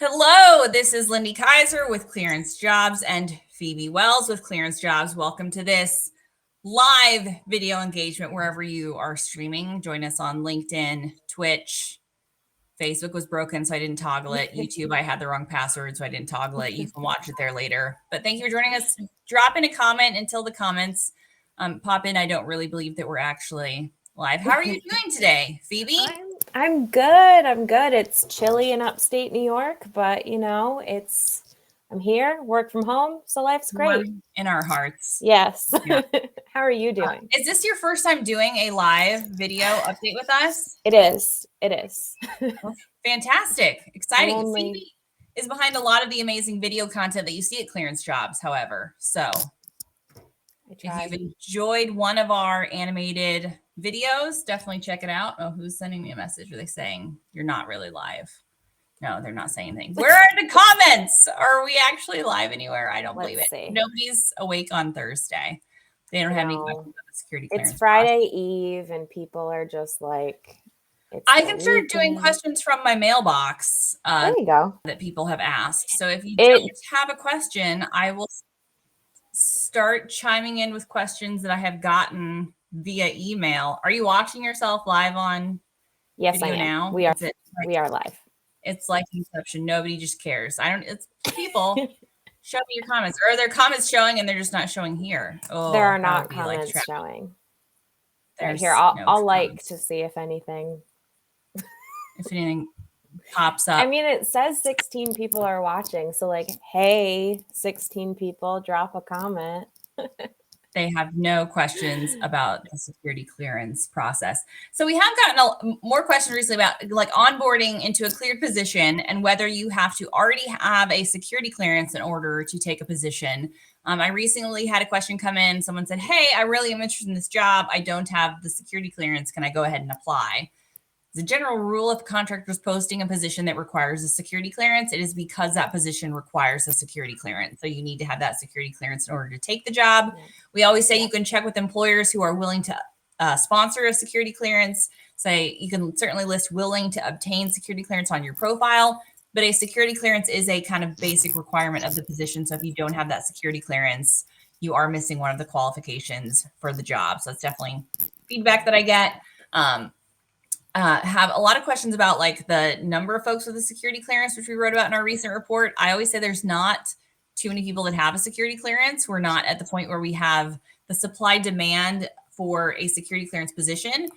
Hello, this is Lindy Kaiser with ClearanceJobs and Phoebe Wells with ClearanceJobs. Welcome to this live video engagement wherever you are streaming. Join us on LinkedIn, Twitch. Facebook was broken, so I didn't toggle it. YouTube, I had the wrong password, so I didn't toggle it. You can watch it there later. But thank you for joining us. Drop in a comment until the comments pop in. I don't really believe that we're actually live. How are you doing today, Phoebe? I'm good. I'm good. It's chilly in upstate New York, but I'm here, work from home, so life's great. In our hearts. Yes. Yeah. How are you doing? Is this your first time doing a live video update with us? It is. Fantastic. Exciting. Phoebe is behind a lot of the amazing video content that you see at ClearanceJobs, however. So if you've enjoyed one of our animated videos, definitely check it out. Oh, who's sending me a message? Are they saying you're not really live? No, they're not saying anything. Where are the comments? Are we actually live anywhere? I don't believe it. Nobody's awake on Thursday. They don't have any questions about the security clearance. It's Friday Eve, and people are just like, I can start doing questions from my mailbox. There you go. That people have asked. So if you don't have a question, I will start chiming in with questions that I have gotten via email. Are you watching yourself live on video I am. Now? We are live. It's like Inception. Nobody just cares. It's people. Show me your comments. Or are there comments showing and they're just not showing here? Oh, there are not comments showing. Right here, I'll like to see if anything pops up. I mean, it says 16 people are watching. So like, hey, 16 people, drop a comment. They have no questions about the security clearance process. So we have gotten more questions recently about like onboarding into a cleared position and whether you have to already have a security clearance in order to take a position. I recently had a question come in. Someone said, hey, I really am interested in this job. I don't have the security clearance. Can I go ahead and apply? The general rule, if a contractor is posting a position that requires a security clearance, it is because that position requires a security clearance. So you need to have that security clearance in order to take the job. Yeah. We always say you can check with employers who are willing to sponsor a security clearance. Say you can certainly list willing to obtain security clearance on your profile, but a security clearance is a kind of basic requirement of the position. So if you don't have that security clearance, you are missing one of the qualifications for the job. So that's definitely feedback that I get. Have a lot of questions about like the number of folks with a security clearance, which we wrote about in our recent report. I always say there's not too many people that have a security clearance. We're not at the point where we have the supply demand for a security clearance position.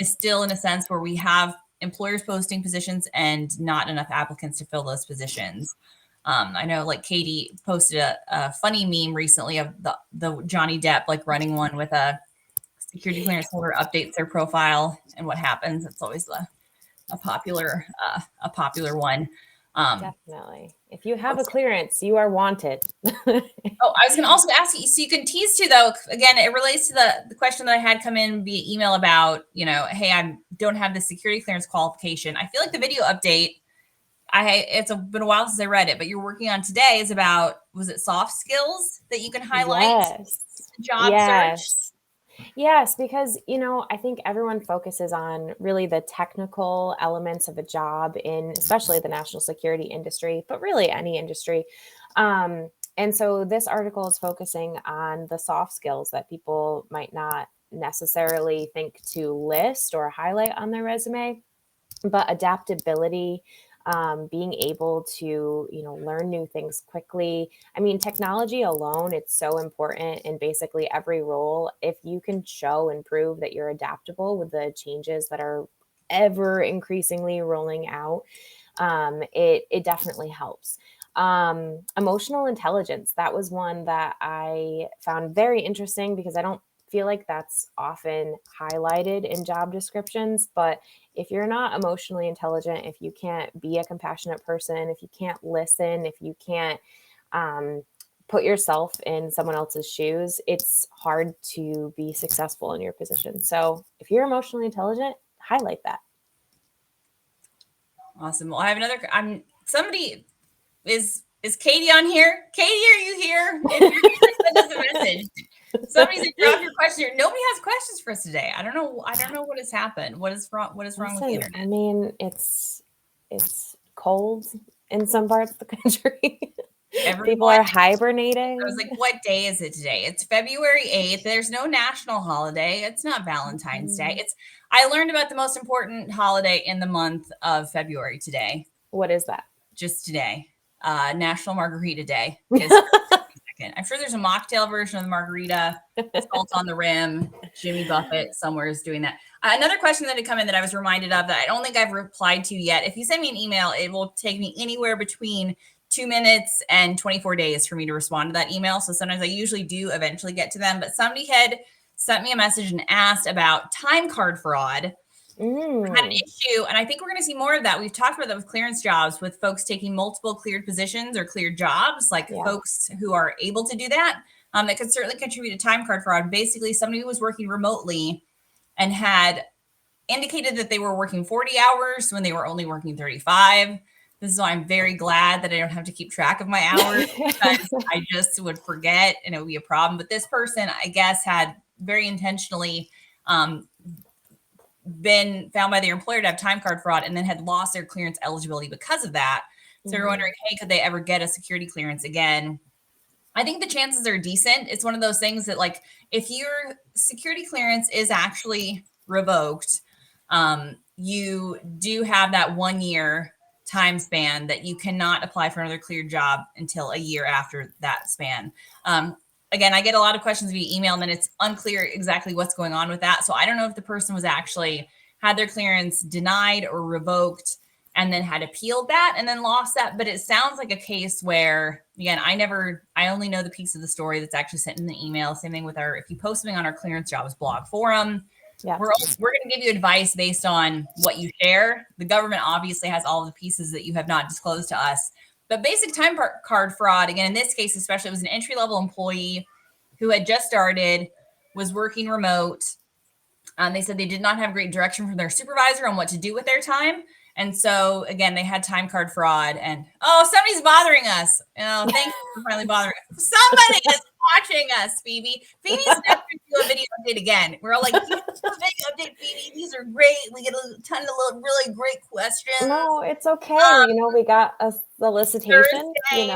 Is still in a sense where we have employers posting positions and not enough applicants to fill those positions. I know like Katie posted a funny meme recently of the Johnny Depp like running one with a security clearance holder updates their profile and what happens. It's always a popular one. Definitely. If you have a clearance, you are wanted. I was going to also ask you, so you can tease too, though, again, it relates to the question that I had come in via email about, hey, I don't have the security clearance qualification. I feel like the video update, it's been a while since I read it, but you're working on today is about, was it soft skills that you can highlight? Yes. Job search? Yes, because, I think everyone focuses on really the technical elements of a job in especially the national security industry, but really any industry. And so this article is focusing on the soft skills that people might not necessarily think to list or highlight on their resume, but adaptability, being able to, learn new things quickly. I mean, technology alone, it's so important in basically every role. If you can show and prove that you're adaptable with the changes that are ever increasingly rolling out, it definitely helps. Emotional intelligence, that was one that I found very interesting because I don't feel like that's often highlighted in job descriptions, but if you're not emotionally intelligent, if you can't be a compassionate person, if you can't listen, if you can't put yourself in someone else's shoes, it's hard to be successful in your position. So if you're emotionally intelligent, highlight that. Awesome. Well, I have another, somebody is Katie on here? Katie, are you here? If you're here, send us a message. Somebody said drop your question here. Nobody has questions for us today. I don't know what has happened. What is wrong with the internet? I mean, it's cold in some parts of the country. People Everyone, are I was hibernating. like, what day is it today? It's February 8th. There's no national holiday. It's not Valentine's Day. I learned about the most important holiday in the month of February today. What is that? Just today. National Margarita Day. Because I'm sure there's a mocktail version of the margarita, salt on the rim. Jimmy Buffett somewhere is doing that. Another question that had come in that I was reminded of that I don't think I've replied to yet. If you send me an email, it will take me anywhere between 2 minutes and 24 days for me to respond to that email. So sometimes I usually do eventually get to them, but somebody had sent me a message and asked about time card fraud. Had an issue, and I think we're going to see more of that. We've talked about that with ClearanceJobs, with folks taking multiple cleared positions or cleared jobs, like folks who are able to do that. That could certainly contribute to time card fraud. Basically, somebody who was working remotely and had indicated that they were working 40 hours when they were only working 35. This is why I'm very glad that I don't have to keep track of my hours, because I just would forget and it would be a problem. But this person, I guess, had very intentionally been found by their employer to have time card fraud and then had lost their clearance eligibility because of that. So you're wondering, hey, could they ever get a security clearance again? I think the chances are decent. It's one of those things that, like, if your security clearance is actually revoked, you do have that 1 year time span that you cannot apply for another cleared job until a year after that span. Again, I get a lot of questions via email, and then it's unclear exactly what's going on with that. So I don't know if the person was actually had their clearance denied or revoked and then had appealed that and then lost that. But it sounds like a case where, again, I only know the piece of the story that's actually sent in the email. Same thing with if you post something on our ClearanceJobs blog forum, we're going to give you advice based on what you share. The government obviously has all of the pieces that you have not disclosed to us. But basic time card fraud, again, in this case, especially, it was an entry-level employee who had just started, was working remote. They said they did not have great direction from their supervisor on what to do with their time. And so, again, they had time card fraud. And, somebody's bothering us. Thank you for finally bothering us. Somebody is watching us, Phoebe. Phoebe's never going to do a video update again. We're all like, video update, Phoebe. These are great. We get a ton of really great questions. No, it's okay. We got a solicitation, Thursday.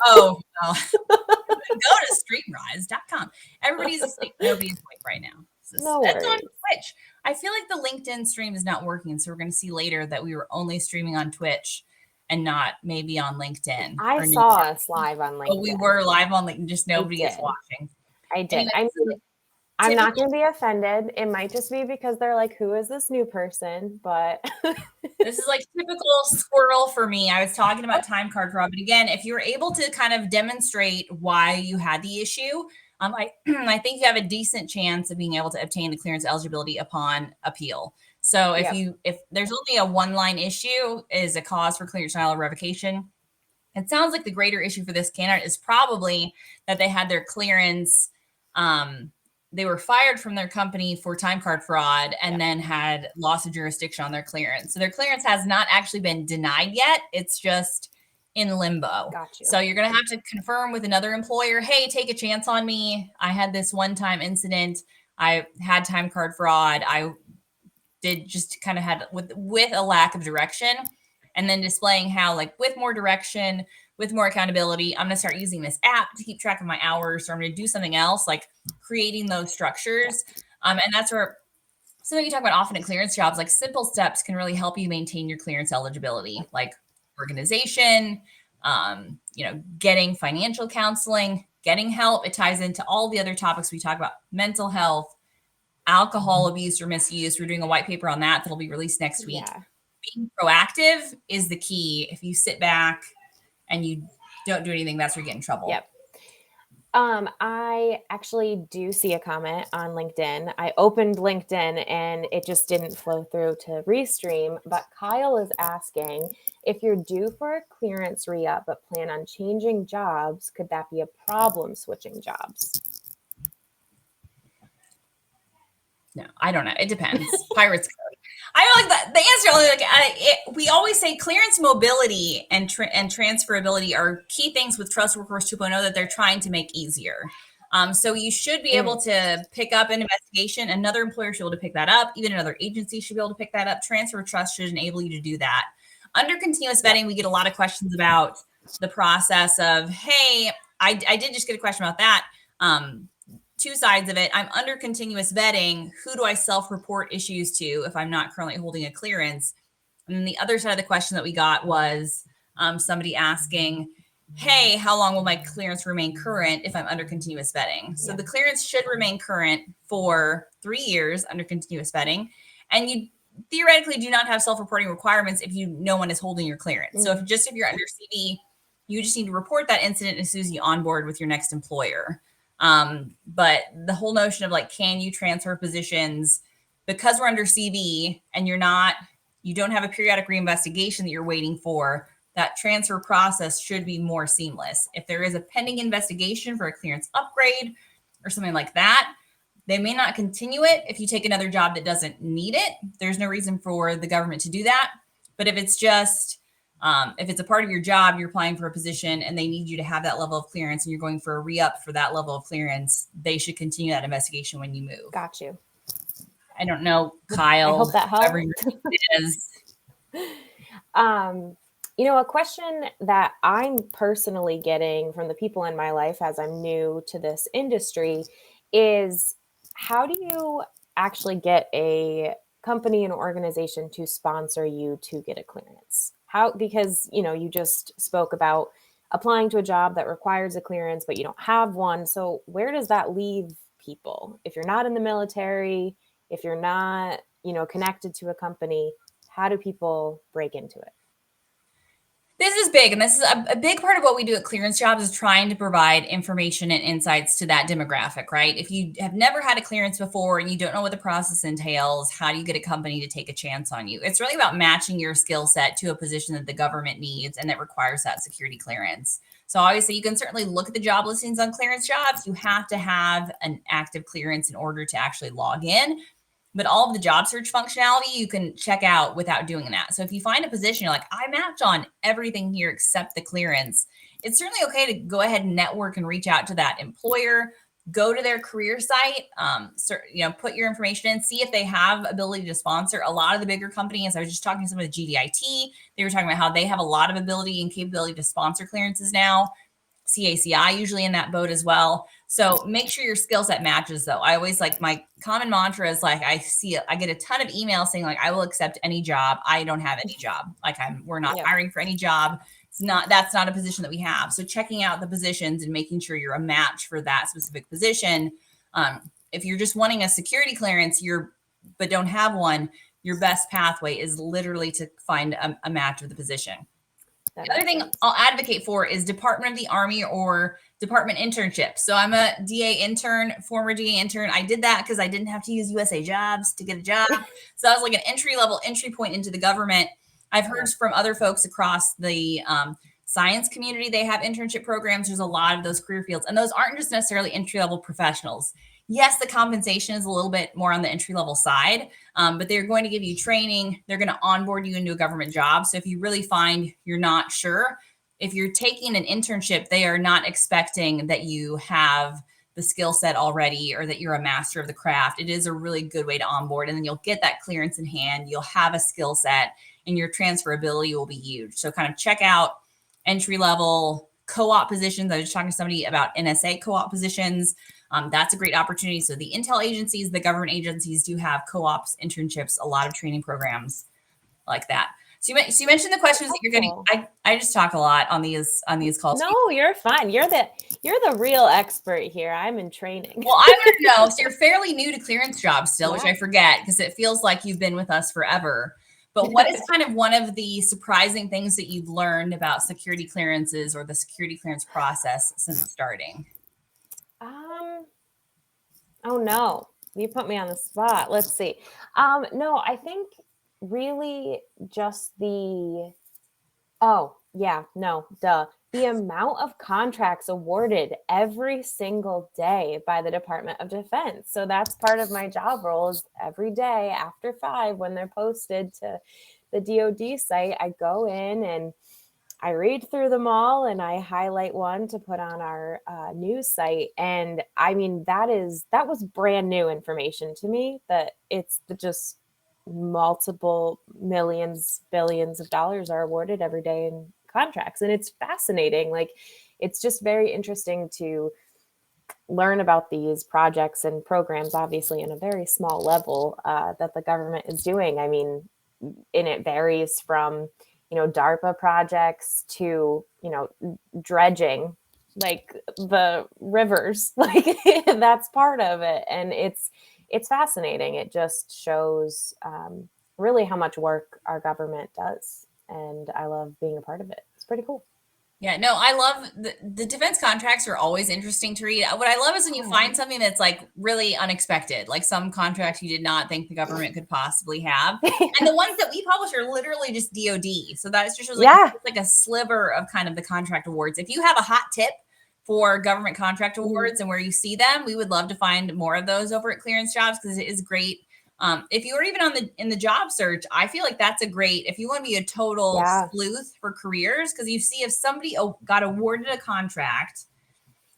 Oh, no. Go to streamrise.com. Everybody's asleep. Nobody's awake right now. No That's worries. on Twitch. I feel like the LinkedIn stream is not working, so we're going to see later that we were only streaming on Twitch and not maybe on LinkedIn. I saw us live on LinkedIn. Oh, we were live on LinkedIn, just nobody is watching. I did. Anyway, I'm not going to be offended. It might just be because they're like, who is this new person? But this is like typical squirrel for me. I was talking about time card fraud, but again, if you're able to kind of demonstrate why you had the issue, I think you have a decent chance of being able to obtain the clearance eligibility upon appeal. So if there's only a one-line issue is a cause for clearance denial or revocation, it sounds like the greater issue for this candidate is probably that they had their clearance. They were fired from their company for time card fraud and then had loss of jurisdiction on their clearance. So their clearance has not actually been denied yet. It's just in limbo. So you're going to have to confirm with another employer, hey, take a chance on me. I had this one-time incident. I had time card fraud. I did just kind of had with a lack of direction, and then displaying how, like, with more direction, with more accountability, I'm going to start using this app to keep track of my hours, or I'm going to do something else, like creating those structures. And that's where something you talk about often at ClearanceJobs, like simple steps can really help you maintain your clearance eligibility, like organization, getting financial counseling, getting help. It ties into all the other topics we talk about: mental health, alcohol abuse or misuse. We're doing a white paper on that that'll be released next week. Being proactive is the key. If you sit back and you don't do anything, that's where you get in trouble. I actually do see a comment on LinkedIn. I opened LinkedIn and it just didn't flow through to restream. But Kyle is asking, if you're due for a clearance re-up but plan on changing jobs, could that be a problem switching jobs? No, I don't know. It depends. Pirates code. I like that. The answer only we always say clearance mobility and transferability are key things with Trust Workforce 2.0 that they're trying to make easier. So you should be able to pick up an investigation. Another employer should be able to pick that up. Even another agency should be able to pick that up. Transfer of trust should enable you to do that. Under continuous vetting, we get a lot of questions about the process of, hey, I did just get a question about that. Two sides of it. I'm under continuous vetting. Who do I self-report issues to if I'm not currently holding a clearance? And then the other side of the question that we got was somebody asking, hey, how long will my clearance remain current if I'm under continuous vetting? So the clearance should remain current for 3 years under continuous vetting. And you theoretically do not have self-reporting requirements if no one is holding your clearance. So if you're under CV, you just need to report that incident as soon as you onboard with your next employer. But the whole notion of like, can you transfer positions because we're under CV and you don't have a periodic reinvestigation that you're waiting for, that transfer process should be more seamless. If there is a pending investigation for a clearance upgrade or something like that, they may not continue it if you take another job that doesn't need it. There's no reason for the government to do that. But if it's just, if it's a part of your job, you're applying for a position and they need you to have that level of clearance and you're going for a re-up for that level of clearance, they should continue that investigation when you move. Got you. I don't know, Kyle. I hope that helped. Is. A question that I'm personally getting from the people in my life as I'm new to this industry is, how do you actually get a company and organization to sponsor you to get a clearance? Because you just spoke about applying to a job that requires a clearance, but you don't have one. So where does that leave people? If you're not in the military, if you're not, connected to a company, how do people break into it? This is big, and this is a big part of what we do at ClearanceJobs is trying to provide information and insights to that demographic, right? If you have never had a clearance before and you don't know what the process entails, how do you get a company to take a chance on you? It's really about matching your skill set to a position that the government needs and that requires that security clearance. So obviously, you can certainly look at the job listings on ClearanceJobs. You have to have an active clearance in order to actually log in. But all of the job search functionality you can check out without doing that. So if you find a position, you're like, I match on everything here except the clearance, it's certainly okay to go ahead and network and reach out to that employer, go to their career site, put your information in, see if they have ability to sponsor. A lot of the bigger companies, I was just talking to some of the GDIT, they were talking about how they have a lot of ability and capability to sponsor clearances now. CACI usually in that boat as well. So make sure your skill set matches though. I always like, my common mantra is like, I get a ton of emails saying like, I will accept any job. I don't have any job. Like we're not hiring for any job. That's not a position that we have. So checking out the positions and making sure you're a match for that specific position. If you're just wanting a security clearance, but don't have one, your best pathway is literally to find a match of the position. The other thing I'll advocate for is Department of the Army or department internships. So I'm a DA intern, former DA intern. I did that because I didn't have to use USA Jobs to get a job. So that was like an entry point into the government. I've heard from other folks across the science community, they have internship programs. There's a lot of those career fields, and those aren't just necessarily entry-level professionals. Yes, the compensation is a little bit more on the entry-level side, but they're going to give you training. They're going to onboard you into a government job. So if you really find you're not sure, if you're taking an internship, they are not expecting that you have the skill set already or that you're a master of the craft. It is a really good way to onboard, and then you'll get that clearance in hand. You'll have a skill set, and your transferability will be huge. So kind of check out entry-level co-op positions. I was talking to somebody about NSA co-op positions. That's a great opportunity. So the intel agencies, the government agencies do have co-ops, internships, a lot of training programs like that. So you mentioned the questions that you're getting. I just talk a lot on these calls. No, you're fine. You're the real expert here. I'm in training. Well, I want to know. So you're fairly new to ClearanceJobs still, which I forget because it feels like you've been with us forever. But what is kind of one of the surprising things that you've learned about security clearances or the security clearance process since starting? Oh no, you put me on the spot. Let's see. No, I think really just the amount of contracts awarded every single day by the Department of Defense. So that's part of my job role is every day after 5 when they're posted to the DoD site, I go in and I read through them all and I highlight one to put on our news site. And I mean, that was brand new information to me, that it's just multiple millions, billions of dollars are awarded every day in contracts. And it's fascinating. Like, it's just very interesting to learn about these projects and programs, obviously, in a very small level that the government is doing. I mean, and it varies from, DARPA projects to, dredging, like the rivers, like that's part of it. And it's fascinating. It just shows really how much work our government does. And I love being a part of it. It's pretty cool. Yeah, no, I love the defense contracts are always interesting to read. What I love is when you find something that's like really unexpected, like some contract you did not think the government could possibly have. And the ones that we publish are literally just DoD. So that's just like a sliver of kind of the contract awards. If you have a hot tip for government contract awards and where you see them, we would love to find more of those over at ClearanceJobs because it is great. If you are even in the job search, I feel like that's a great, if you want to be a total sleuth for careers, because you see if somebody got awarded a contract,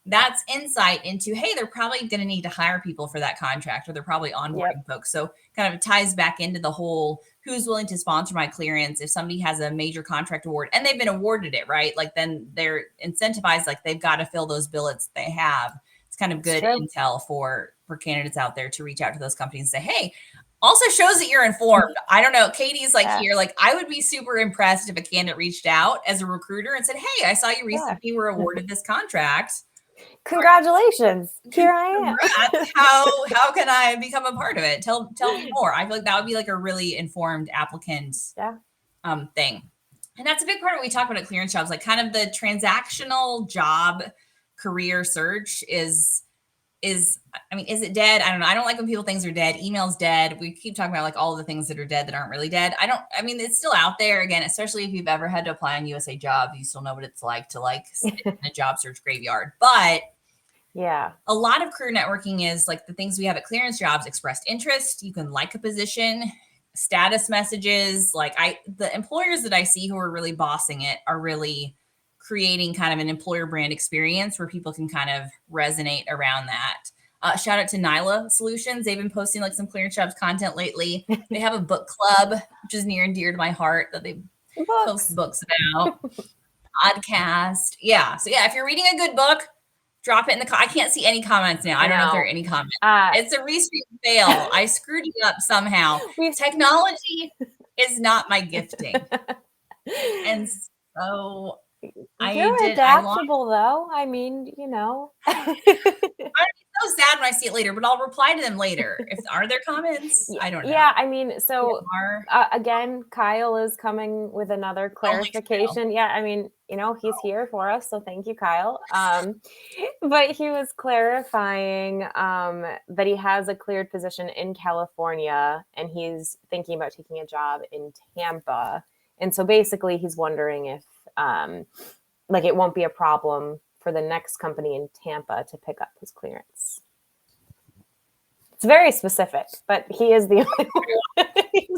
that's insight into, hey, they're probably going to need to hire people for that contract, or they're probably onboarding folks. So kind of ties back into the whole who's willing to sponsor my clearance. If somebody has a major contract award and they've been awarded it, right? Like then they're incentivized, like they've got to fill those billets they have. It's kind of good intel for candidates out there to reach out to those companies and say, hey, also shows that you're informed. I don't know. Katie's like here, like I would be super impressed if a candidate reached out as a recruiter and said, hey, I saw you recently were awarded this contract. Congratulations. Here I am. How can I become a part of it? Tell me more. I feel like that would be like a really informed applicant thing. And that's a big part of what we talk about at ClearanceJobs, like kind of the transactional job career search is it dead? I don't know. I don't like when people think things are dead. Email's dead. We keep talking about like all the things that are dead that aren't really dead. It's still out there. Again, especially if you've ever had to apply on USA Jobs, you still know what it's like to like sit in a job search graveyard. But a lot of career networking is like the things we have at ClearanceJobs: expressed interest. You can like a position, status messages. Like the employers that I see who are really bossing it are really creating kind of an employer brand experience where people can kind of resonate around that. Shout out to Nyla Solutions. They've been posting like some ClearanceJobs content lately. They have a book club, which is near and dear to my heart, that they post books about. Podcast. Yeah. So yeah, if you're reading a good book, drop it in the I can't see any comments now. I don't know if there are any comments. It's a restream fail. I screwed it up somehow. Technology is not my gifting. And so you're adaptable, though. I mean, I'm so sad when I see it later, but I'll reply to them later. Are there comments? I don't know. Yeah, I mean, so again, Kyle is coming with another clarification. Yeah, I mean, he's here for us, so thank you, Kyle. But he was clarifying that he has a cleared position in California, and he's thinking about taking a job in Tampa. And so basically, he's wondering if it won't be a problem for the next company in Tampa to pick up his clearance. It's very specific, but he is the only one.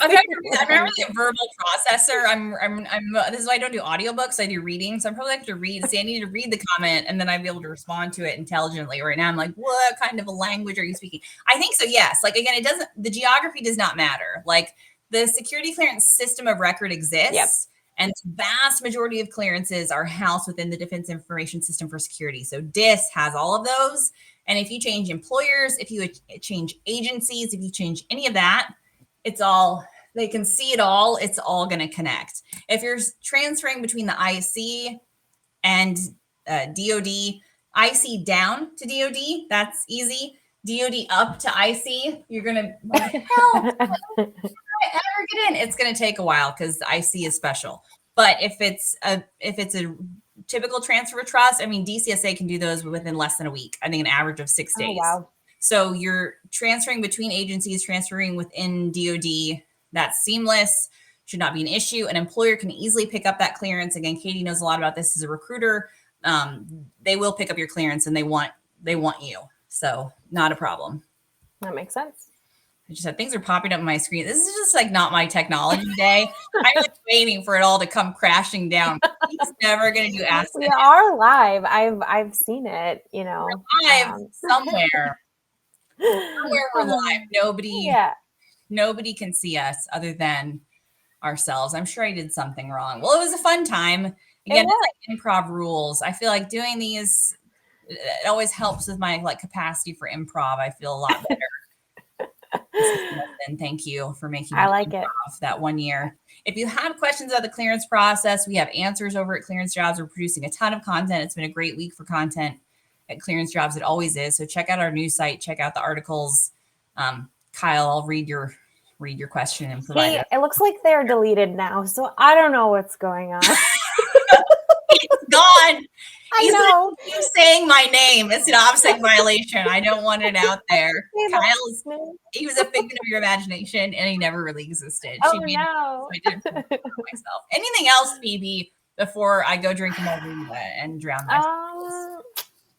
I'm not really a verbal processor. This is why I don't do audiobooks. I do reading. So I'm probably have to read. See, I need to read the comment and then I'd be able to respond to it intelligently. Right now I'm like, what kind of a language are you speaking? I think so. Yes. Like again, the geography does not matter. Like the security clearance system of record exists. Yep. And the vast majority of clearances are housed within the Defense Information System for Security. So DIS has all of those. And if you change employers, if you change agencies, if you change any of that, they can see it all. It's all going to connect. If you're transferring between the IC and DOD, IC down to DOD, that's easy. DOD up to IC, you're going to, ever get in, it's going to take a while because IC is special. But if it's a typical transfer of trust, I mean, DCSA can do those within less than a week. I think an average of 6 days. Oh, wow. So you're transferring between agencies, transferring within DoD. That's seamless. Should not be an issue. An employer can easily pick up that clearance. Again, Katie knows a lot about this as a recruiter. They will pick up your clearance and they want you. So not a problem. That makes sense. I just said things are popping up on my screen. This is just like not my technology day. I'm like waiting for it all to come crashing down. He's never going to do Ask. We are live. I've seen it. We're live somewhere. Somewhere we're live. Nobody. Yeah. Nobody can see us other than ourselves. I'm sure I did something wrong. Well, it was a fun time. Again, it's like improv rules. I feel like doing these, it always helps with my like capacity for improv. I feel a lot better. Thank you for making me I like it. that one year. If you have questions about the clearance process, we have answers over at ClearanceJobs. We're producing a ton of content. It's been a great week for content at ClearanceJobs. It always is. So check out our news site, check out the articles. Kyle, I'll read your question and provide it. It looks like they're deleted now, so I don't know what's going on. It's gone. I know. Keep saying my name. It's an OPSEC violation. I don't want it out there. He was a figment of your imagination, and he never really existed. Oh, no. I did it for myself. Anything else, Phoebe, before I go drink a margarita and drown myself?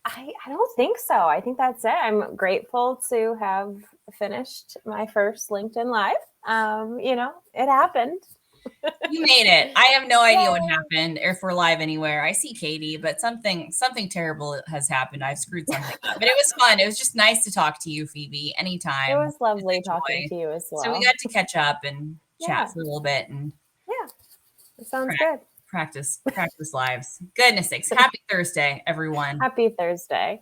I don't think so. I think that's it. I'm grateful to have finished my first LinkedIn Live. It happened. You made it. I have no idea what happened or if we're live anywhere. I see Katie, but something terrible has happened. I've screwed something up. But it was fun. It was just nice to talk to you, Phoebe, anytime. It was lovely talking to you as well. So we got to catch up and chat for a little bit. And it sounds good. Practice lives. Goodness sakes. Happy Thursday, everyone. Happy Thursday.